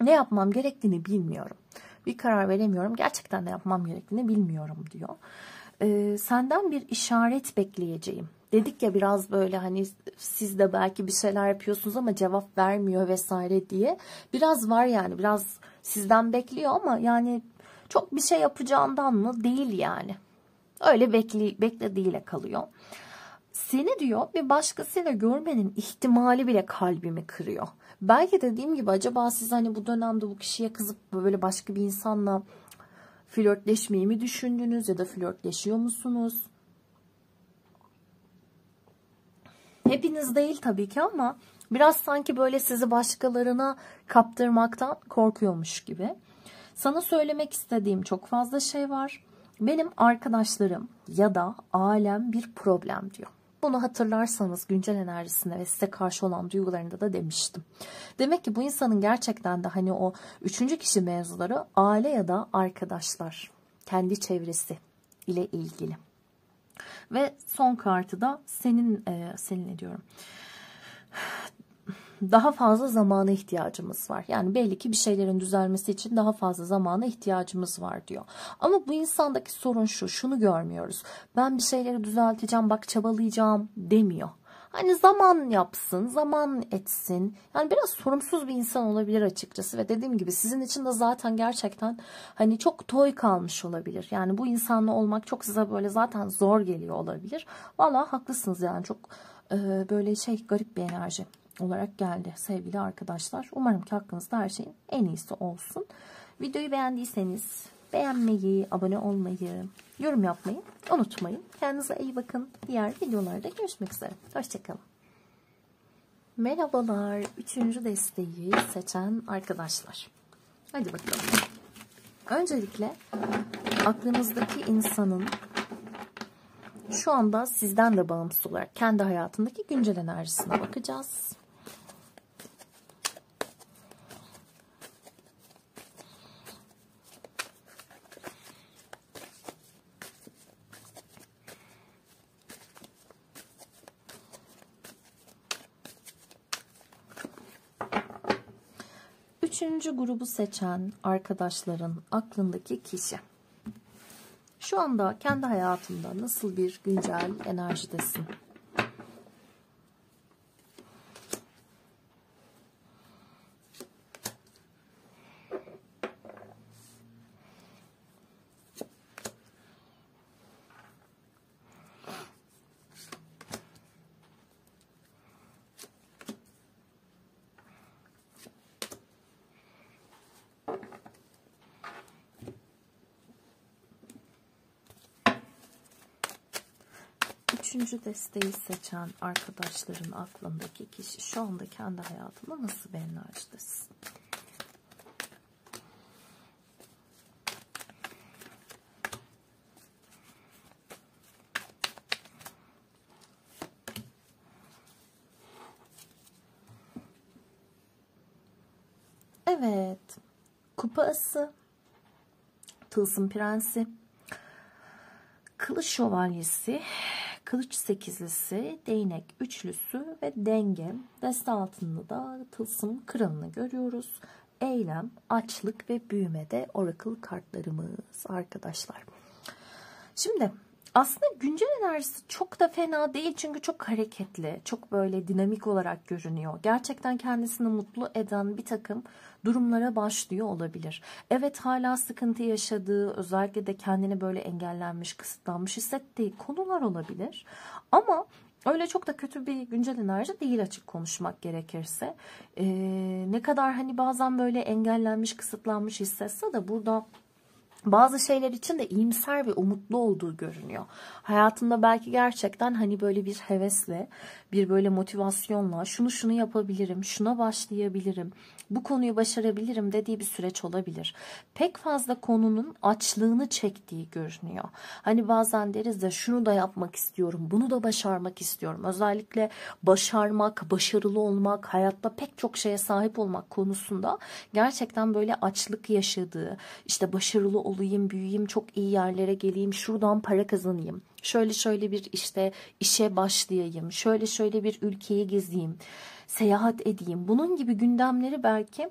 Ne yapmam gerektiğini bilmiyorum. Bir karar veremiyorum. Gerçekten ne yapmam gerektiğini bilmiyorum diyor. Senden bir işaret bekleyeceğim. Dedik ya biraz böyle hani siz de belki bir şeyler yapıyorsunuz ama cevap vermiyor vesaire diye. Biraz var yani, biraz sizden bekliyor ama yani çok bir şey yapacağından mı? Değil yani. Öyle beklediğiyle kalıyor. Seni diyor bir başkasıyla görmenin ihtimali bile kalbimi kırıyor. Belki dediğim gibi acaba siz hani bu dönemde bu kişiye kızıp böyle başka bir insanla flörtleşmeyi mi düşündünüz ya da flörtleşiyor musunuz? Hepiniz değil tabii ki ama biraz sanki böyle sizi başkalarına kaptırmaktan korkuyormuş gibi. Sana söylemek istediğim çok fazla şey var. Benim arkadaşlarım ya da ailem bir problem diyor. Bunu hatırlarsanız güncel enerjisinde ve size karşı olan duygularında da demiştim. Demek ki bu insanın gerçekten de hani o üçüncü kişi mevzuları aile ya da arkadaşlar, kendi çevresi ile ilgili. Ve son kartı da seninle diyorum. Daha fazla zamana ihtiyacımız var. Yani belli ki bir şeylerin düzelmesi için daha fazla zamana ihtiyacımız var diyor. Ama bu insandaki sorun şu, şunu görmüyoruz. Ben bir şeyleri düzelteceğim, bak çabalayacağım demiyor. Hani zaman yapsın, zaman etsin. Yani biraz sorumsuz bir insan olabilir açıkçası. Ve dediğim gibi sizin için de zaten gerçekten hani çok toy kalmış olabilir. Yani bu insanla olmak çok size böyle zaten zor geliyor olabilir. Vallahi haklısınız yani çok böyle garip bir enerji olarak geldi sevgili arkadaşlar. Umarım ki hakkınızda her şeyin en iyisi olsun. Videoyu beğendiyseniz beğenmeyi, abone olmayı, yorum yapmayı unutmayın. Kendinize iyi bakın. Diğer videolarda görüşmek üzere. Hoşçakalın. Merhabalar. Üçüncü desteği seçen arkadaşlar. Hadi bakalım. Öncelikle aklınızdaki insanın şu anda sizden de bağımsız olarak kendi hayatındaki güncel enerjisine bakacağız. Üçüncü grubu seçen arkadaşların aklındaki kişi. Şu anda kendi hayatında nasıl bir güncel enerjidesin? Üçüncü desteği seçen arkadaşların aklındaki kişi şu anda kendi hayatında nasıl bir enerjidesin? Evet. Kupa ası, tılsım prensi, kılıç şövalyesi, kılıç sekizlisi, değnek üçlüsü ve denge. Deste altında da tılsım kralını görüyoruz. Eylem, açlık ve büyümede oracle kartlarımız arkadaşlar. Şimdi aslında güncel enerjisi çok da fena değil çünkü çok hareketli, çok böyle dinamik olarak görünüyor. Gerçekten kendisini mutlu eden bir takım durumlara başlıyor olabilir. Evet, hala sıkıntı yaşadığı, özellikle de kendini böyle engellenmiş, kısıtlanmış hissettiği konular olabilir. Ama öyle çok da kötü bir güncel enerji değil açık konuşmak gerekirse. Ne kadar hani bazen böyle engellenmiş, kısıtlanmış hissetse de burada Bazı şeyler için de iyimser ve umutlu olduğu görünüyor. Hayatında belki gerçekten hani böyle bir hevesle, bir böyle motivasyonla şunu yapabilirim, şuna başlayabilirim, bu konuyu başarabilirim dediği bir süreç olabilir. Pek fazla konunun açlığını çektiği görünüyor. Hani bazen deriz de şunu da yapmak istiyorum, bunu da başarmak istiyorum. Özellikle başarmak, başarılı olmak, hayatta pek çok şeye sahip olmak konusunda gerçekten böyle açlık yaşadığı, işte başarılı olayım, büyüyeyim, çok iyi yerlere geleyim, şuradan para kazanayım, şöyle bir işte işe başlayayım, şöyle bir ülkeyi gezeyim, seyahat edeyim. Bunun gibi gündemleri belki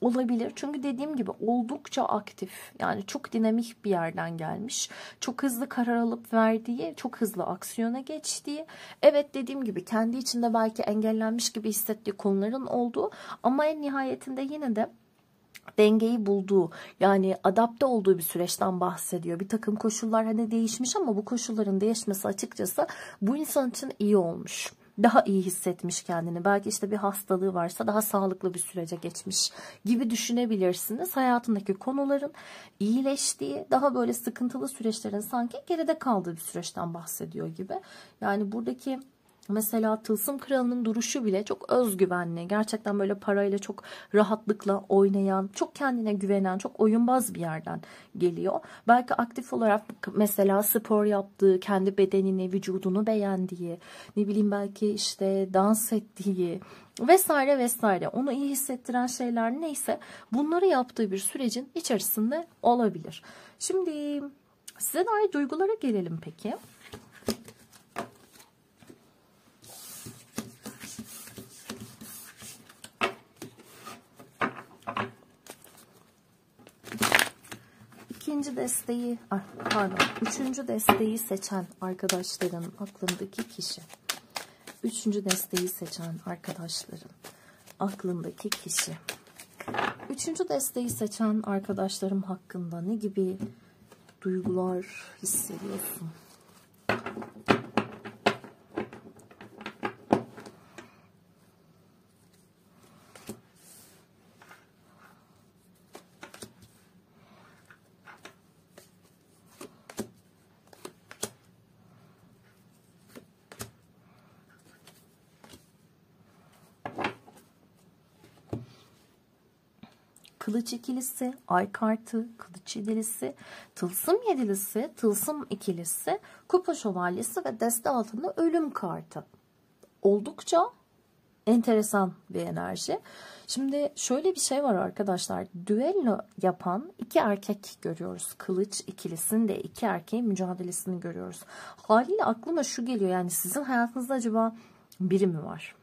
olabilir. Çünkü dediğim gibi oldukça aktif. Yani çok dinamik bir yerden gelmiş. Çok hızlı karar alıp verdiği, çok hızlı aksiyona geçtiği. Evet, dediğim gibi kendi içinde belki engellenmiş gibi hissettiği konuların olduğu ama en nihayetinde yine de dengeyi bulduğu, yani adapte olduğu bir süreçten bahsediyor. Bir takım koşullar hani değişmiş ama bu koşulların değişmesi açıkçası bu insan için iyi olmuş. Daha iyi hissetmiş kendini. Belki işte bir hastalığı varsa daha sağlıklı bir sürece geçmiş gibi düşünebilirsiniz. Hayatındaki konuların iyileştiği, daha böyle sıkıntılı süreçlerin sanki geride kaldığı bir süreçten bahsediyor gibi. Yani buradaki mesela Tılsım Kralı'nın duruşu bile çok özgüvenli. Gerçekten böyle parayla çok rahatlıkla oynayan, çok kendine güvenen, çok oyunbaz bir yerden geliyor. Belki aktif olarak mesela spor yaptığı, kendi bedenini, vücudunu beğendiği, ne bileyim belki işte dans ettiği vesaire vesaire. Onu iyi hissettiren şeyler neyse bunları yaptığı bir sürecin içerisinde olabilir. Şimdi size dair duygulara gelelim peki. Üçüncü desteği seçen arkadaşların aklındaki kişi. Üçüncü desteği seçen arkadaşların aklındaki kişi. Üçüncü desteği seçen arkadaşlarım hakkında ne gibi duygular hissediyorsun? Kılıç ikilisi, ay kartı, kılıç yedilisi, tılsım yedilisi, tılsım ikilisi, kupa şövalyesi ve deste altında ölüm kartı. Oldukça enteresan bir enerji. Şimdi şöyle bir şey var arkadaşlar. Düello yapan iki erkek görüyoruz. Kılıç ikilisinde iki erkeğin mücadelesini görüyoruz. Haliyle aklıma şu geliyor. Yani sizin hayatınızda acaba biri mi var?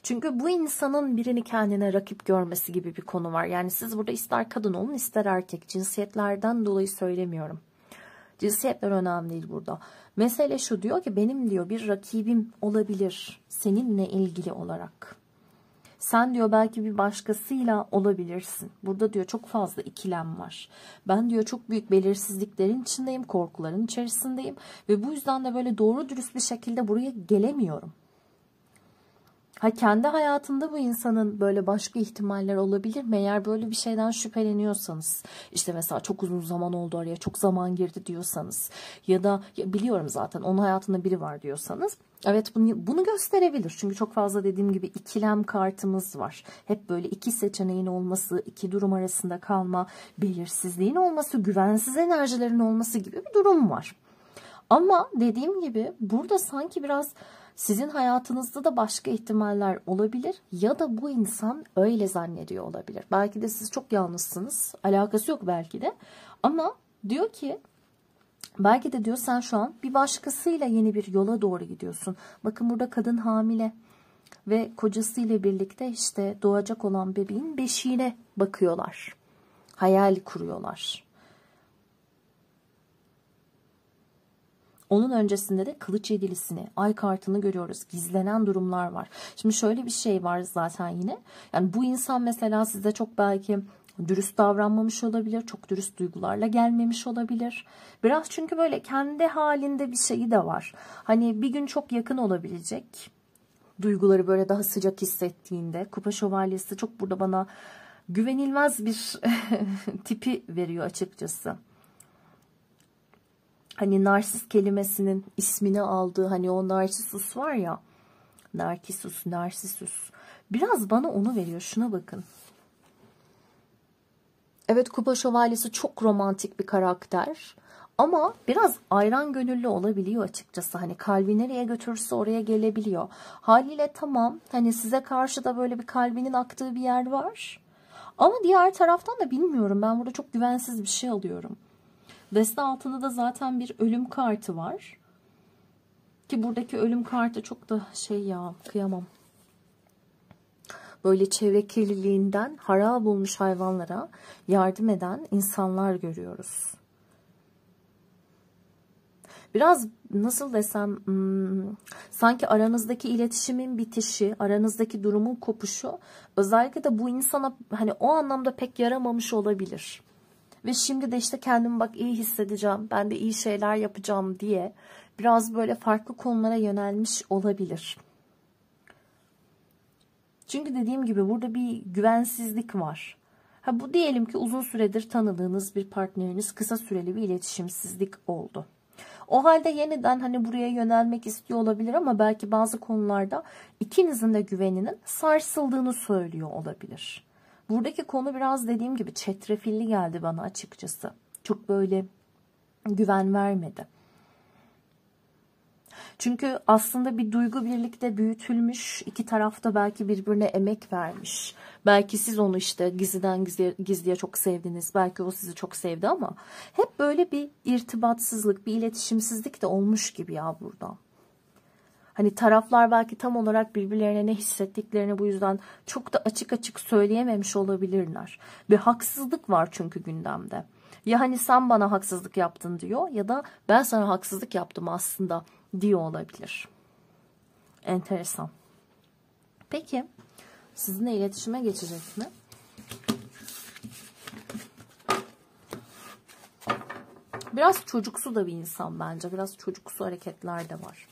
Çünkü bu insanın birini kendine rakip görmesi gibi bir konu var. Yani siz burada ister kadın olun ister erkek. Cinsiyetlerden dolayı söylemiyorum. Cinsiyetler önemli değil burada. Mesele şu, diyor ki benim diyor bir rakibim olabilir seninle ilgili olarak. Sen diyor belki bir başkasıyla olabilirsin. Burada diyor çok fazla ikilem var. Ben diyor çok büyük belirsizliklerin içindeyim, korkuların içerisindeyim. Ve bu yüzden de böyle doğru dürüst bir şekilde buraya gelemiyorum. Kendi hayatında bu insanın böyle başka ihtimaller olabilir mi? Eğer böyle bir şeyden şüpheleniyorsanız, işte mesela çok uzun zaman oldu araya, çok zaman girdi diyorsanız ya da ya biliyorum zaten onun hayatında biri var diyorsanız, evet bunu gösterebilir. Çünkü çok fazla dediğim gibi ikilem kartımız var. Hep böyle iki seçeneğin olması, iki durum arasında kalma, belirsizliğin olması, güvensiz enerjilerin olması gibi bir durum var. Ama dediğim gibi burada sanki biraz sizin hayatınızda da başka ihtimaller olabilir ya da bu insan öyle zannediyor olabilir. Belki de siz çok yalnızsınız. Alakası yok belki de. Ama diyor ki belki de diyor sen şu an bir başkasıyla yeni bir yola doğru gidiyorsun. Bakın burada kadın hamile ve kocasıyla birlikte işte doğacak olan bebeğin beşiğine bakıyorlar. Hayal kuruyorlar. Onun öncesinde de kılıç yedilisini, ay kartını görüyoruz. Gizlenen durumlar var. Şimdi şöyle bir şey var zaten yine. Yani bu insan mesela size çok belki dürüst davranmamış olabilir. Çok dürüst duygularla gelmemiş olabilir. Biraz çünkü böyle kendi halinde bir şeyi de var. Hani bir gün çok yakın olabilecek. Duyguları böyle daha sıcak hissettiğinde. Kupa şövalyesi çok burada bana güvenilmez bir tipi veriyor açıkçası. Hani narsist kelimesinin ismini aldığı, hani o Narsisus var ya, Narsisus. Biraz bana onu veriyor. Şuna bakın. Evet, Kupa Şövalyesi çok romantik bir karakter. Ama biraz ayran gönüllü olabiliyor açıkçası. Hani kalbi nereye götürürse oraya gelebiliyor. Haliyle tamam, hani size karşı da böyle bir kalbinin aktığı bir yer var. Ama diğer taraftan da bilmiyorum. Ben burada çok güvensiz bir şey alıyorum. Deste altında da zaten bir ölüm kartı var. Ki buradaki ölüm kartı çok da şey ya, kıyamam. Böyle çevre kirliliğinden harap olmuş hayvanlara yardım eden insanlar görüyoruz. Biraz nasıl desem, sanki aranızdaki iletişimin bitişi, aranızdaki durumun kopuşu özellikle de bu insana hani o anlamda pek yaramamış olabilir. Ve şimdi de işte kendimi bak iyi hissedeceğim, ben de iyi şeyler yapacağım diye biraz böyle farklı konulara yönelmiş olabilir. Çünkü dediğim gibi burada bir güvensizlik var. Ha, bu diyelim ki uzun süredir tanıdığınız bir partneriniz, kısa süreli bir iletişimsizlik oldu. O halde yeniden hani buraya yönelmek istiyor olabilir ama belki bazı konularda ikinizin de güveninin sarsıldığını söylüyor olabilir. Buradaki konu biraz dediğim gibi çetrefilli geldi bana açıkçası. Çok böyle güven vermedi. Çünkü aslında bir duygu birlikte büyütülmüş, iki tarafta belki birbirine emek vermiş. Belki siz onu işte gizliden gizliye çok sevdiniz, belki o sizi çok sevdi ama hep böyle bir irtibatsızlık, bir iletişimsizlik de olmuş gibi ya burada. Hani taraflar belki tam olarak birbirlerine ne hissettiklerini bu yüzden çok da açık açık söyleyememiş olabilirler. Bir haksızlık var çünkü gündemde. Ya hani sen bana haksızlık yaptın diyor ya da ben sana haksızlık yaptım aslında diyor olabilir. Enteresan. Peki sizinle iletişime geçecek mi? Biraz çocuksu da bir insan bence. Biraz çocuksu hareketler de var.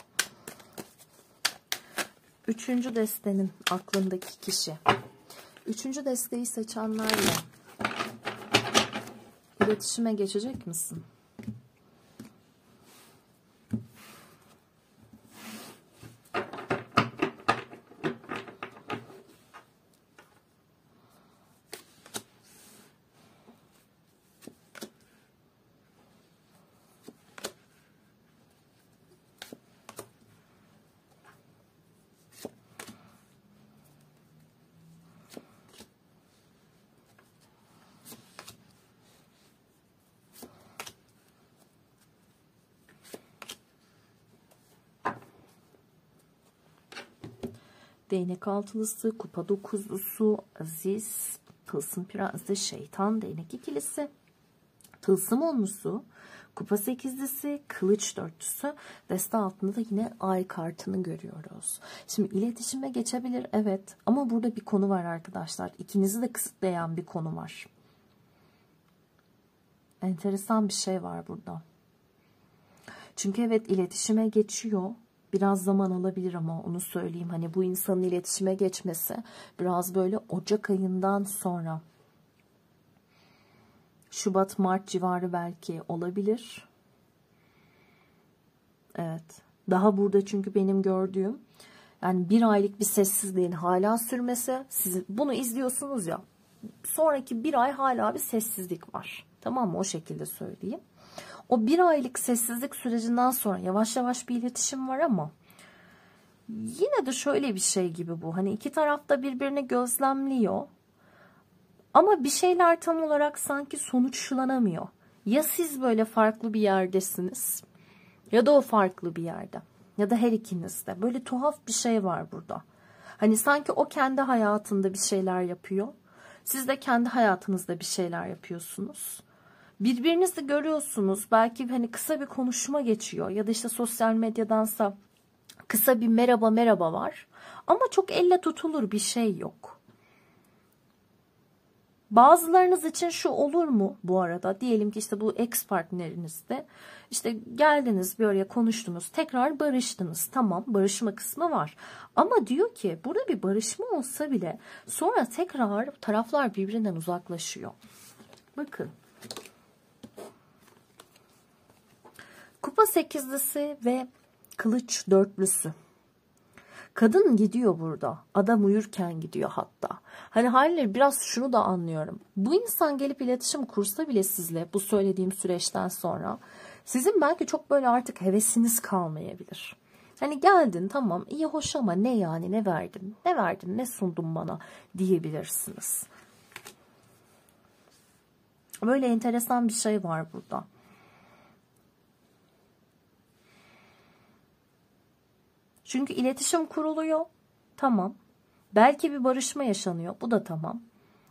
Üçüncü destenin aklındaki kişi. Üçüncü desteği seçenlerle iletişime geçecek misin? Değnek altılısı, kupa dokuzlusu, aziz, tılsım prensi, şeytan, değnek ikilisi, tılsım onlusu, kupa sekizlisi, kılıç dörtlüsü, deste altında da yine ay kartını görüyoruz. Şimdi iletişime geçebilir evet ama burada bir konu var arkadaşlar. İkinizi de kısıtlayan bir konu var. Enteresan bir şey var burada. Çünkü evet iletişime geçiyor. Biraz zaman alabilir ama onu söyleyeyim. Hani bu insanın iletişime geçmesi biraz böyle Ocak ayından sonra. Şubat, Mart civarı belki olabilir. Evet. Daha burada çünkü benim gördüğüm yani bir aylık bir sessizliğin hala sürmesi. Siz bunu izliyorsunuz ya. Sonraki bir ay hala bir sessizlik var. Tamam mı? O şekilde söyleyeyim. O bir aylık sessizlik sürecinden sonra yavaş yavaş bir iletişim var ama yine de şöyle bir şey gibi bu. Hani iki taraf da birbirini gözlemliyor. Ama bir şeyler tam olarak sanki sonuçlanamıyor. Ya siz böyle farklı bir yerdesiniz ya da o farklı bir yerde. Ya da her ikiniz de. Böyle tuhaf bir şey var burada. Hani sanki o kendi hayatında bir şeyler yapıyor. Siz de kendi hayatınızda bir şeyler yapıyorsunuz. Birbirinizi görüyorsunuz. Belki hani kısa bir konuşma geçiyor. Ya da işte sosyal medyadansa kısa bir merhaba merhaba var. Ama çok elle tutulur bir şey yok. Bazılarınız için şu olur mu bu arada? Diyelim ki işte bu ex partnerinizde işte geldiniz bir araya konuştunuz. Tekrar barıştınız. Tamam, barışma kısmı var. Ama diyor ki burada bir barışma olsa bile sonra tekrar taraflar birbirinden uzaklaşıyor. Bakın. Kupa sekizlisi ve kılıç dörtlüsü. Kadın gidiyor burada. Adam uyurken gidiyor hatta. Hani haliyle biraz şunu da anlıyorum. Bu insan gelip iletişim kursa bile sizle bu söylediğim süreçten sonra sizin belki çok böyle artık hevesiniz kalmayabilir. Hani geldin tamam iyi hoş ama ne yani ne verdin? Ne verdin? Ne sundun bana diyebilirsiniz. Böyle enteresan bir şey var burada. Çünkü iletişim kuruluyor. Tamam. Belki bir barışma yaşanıyor. Bu da tamam.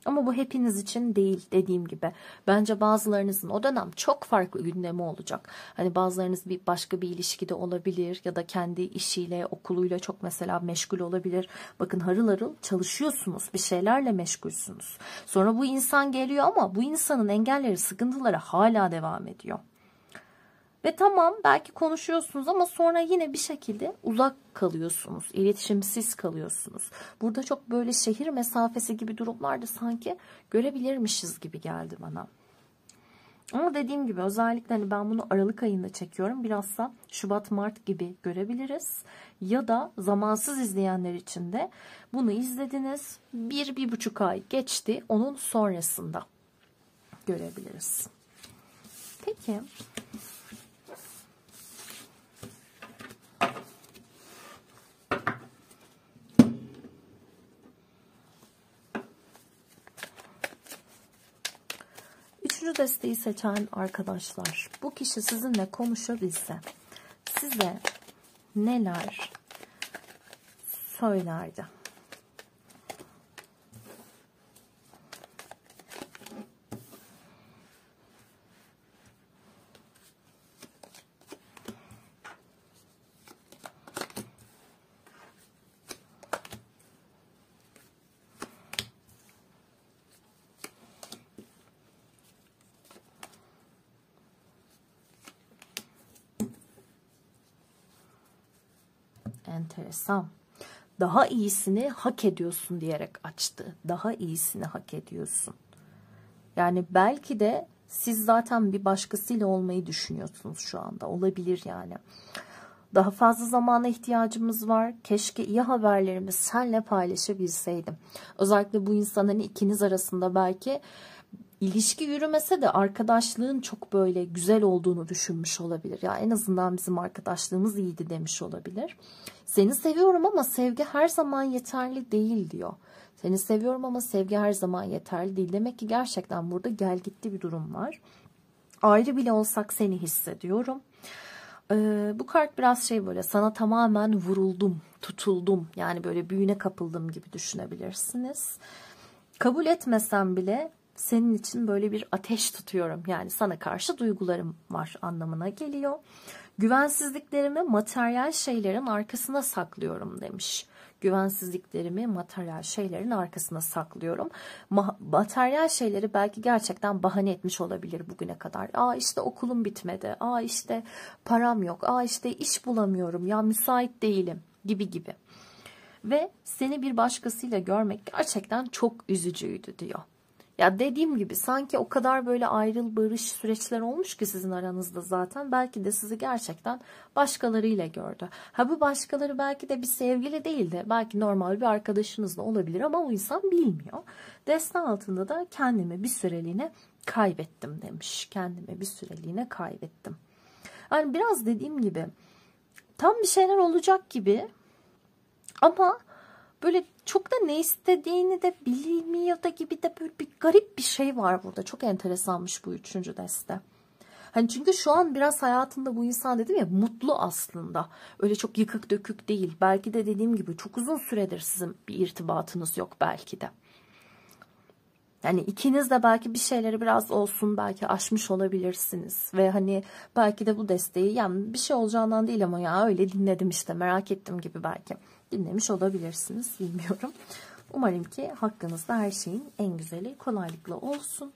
Ama bu hepiniz için değil dediğim gibi. Bence bazılarınızın o dönem çok farklı gündemi olacak. Hani bazılarınız bir başka bir ilişkide olabilir ya da kendi işiyle, okuluyla çok mesela meşgul olabilir. Bakın harıl harıl çalışıyorsunuz, bir şeylerle meşgulsünüz. Sonra bu insan geliyor ama bu insanın engelleri, sıkıntıları hala devam ediyor. Ve tamam belki konuşuyorsunuz ama sonra yine bir şekilde uzak kalıyorsunuz. İletişimsiz kalıyorsunuz. Burada çok böyle şehir mesafesi gibi durumlarda sanki görebilirmişiz gibi geldi bana. Ama dediğim gibi özellikle hani ben bunu Aralık ayında çekiyorum. Biraz da Şubat, Mart gibi görebiliriz. Ya da zamansız izleyenler için de bunu izlediniz. 1-1,5 ay geçti. Onun sonrasında görebiliriz. Peki. Üçüncü desteği seçen arkadaşlar, bu kişi sizinle konuşabilse size neler söylerdi? Enteresan. Daha iyisini hak ediyorsun diyerek açtı. Daha iyisini hak ediyorsun. Yani belki de siz zaten bir başkasıyla olmayı düşünüyorsunuz şu anda. Olabilir yani. Daha fazla zamana ihtiyacımız var. Keşke iyi haberlerimi seninle paylaşabilseydim. Özellikle bu insanların ikiniz arasında belki İlişki yürümese de arkadaşlığın çok böyle güzel olduğunu düşünmüş olabilir. Ya en azından bizim arkadaşlığımız iyiydi demiş olabilir. Seni seviyorum ama sevgi her zaman yeterli değil diyor. Seni seviyorum ama sevgi her zaman yeterli değil. Demek ki gerçekten burada gel gitti bir durum var. Ayrı bile olsak seni hissediyorum. Bu kart biraz şey böyle sana tamamen vuruldum, tutuldum. Yani böyle büyüne kapıldım gibi düşünebilirsiniz. Kabul etmesem bile senin için böyle bir ateş tutuyorum. Yani sana karşı duygularım var anlamına geliyor. Güvensizliklerimi materyal şeylerin arkasına saklıyorum demiş. Güvensizliklerimi materyal şeylerin arkasına saklıyorum. Materyal şeyleri belki gerçekten bahane etmiş olabilir bugüne kadar. Aa işte okulum bitmedi. Aa işte param yok. Aa işte iş bulamıyorum. Ya müsait değilim gibi gibi. Ve seni bir başkasıyla görmek gerçekten çok üzücüydü diyor. Ya dediğim gibi sanki o kadar böyle ayrıl barış süreçler olmuş ki sizin aranızda zaten. Belki de sizi gerçekten başkalarıyla gördü. Ha bu başkaları belki de bir sevgili değil de belki normal bir arkadaşınız da olabilir ama o insan bilmiyor. Deste altında da kendimi bir süreliğine kaybettim demiş. Kendimi bir süreliğine kaybettim. Yani biraz dediğim gibi tam bir şeyler olacak gibi ama böyle çok da ne istediğini de bilmiyor da gibi de böyle bir garip bir şey var burada. Çok enteresanmış bu üçüncü deste. Hani çünkü şu an biraz hayatında bu insan dedim ya mutlu aslında. Öyle çok yıkık dökük değil. Belki de dediğim gibi çok uzun süredir sizin bir irtibatınız yok belki de. Yani ikiniz de belki bir şeyleri biraz olsun belki aşmış olabilirsiniz. Ve hani belki de bu desteği yani bir şey olacağından değil ama ya öyle dinledim işte merak ettim gibi belki dinlemiş olabilirsiniz. Bilmiyorum. Umarım ki hakkınızda her şeyin en güzeli kolaylıkla olsun.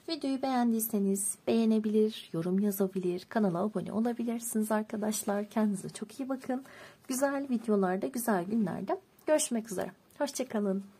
Videoyu beğendiyseniz beğenebilir, yorum yazabilir, kanala abone olabilirsiniz arkadaşlar. Kendinize çok iyi bakın. Güzel videolarda, güzel günlerde görüşmek üzere. Hoşça kalın.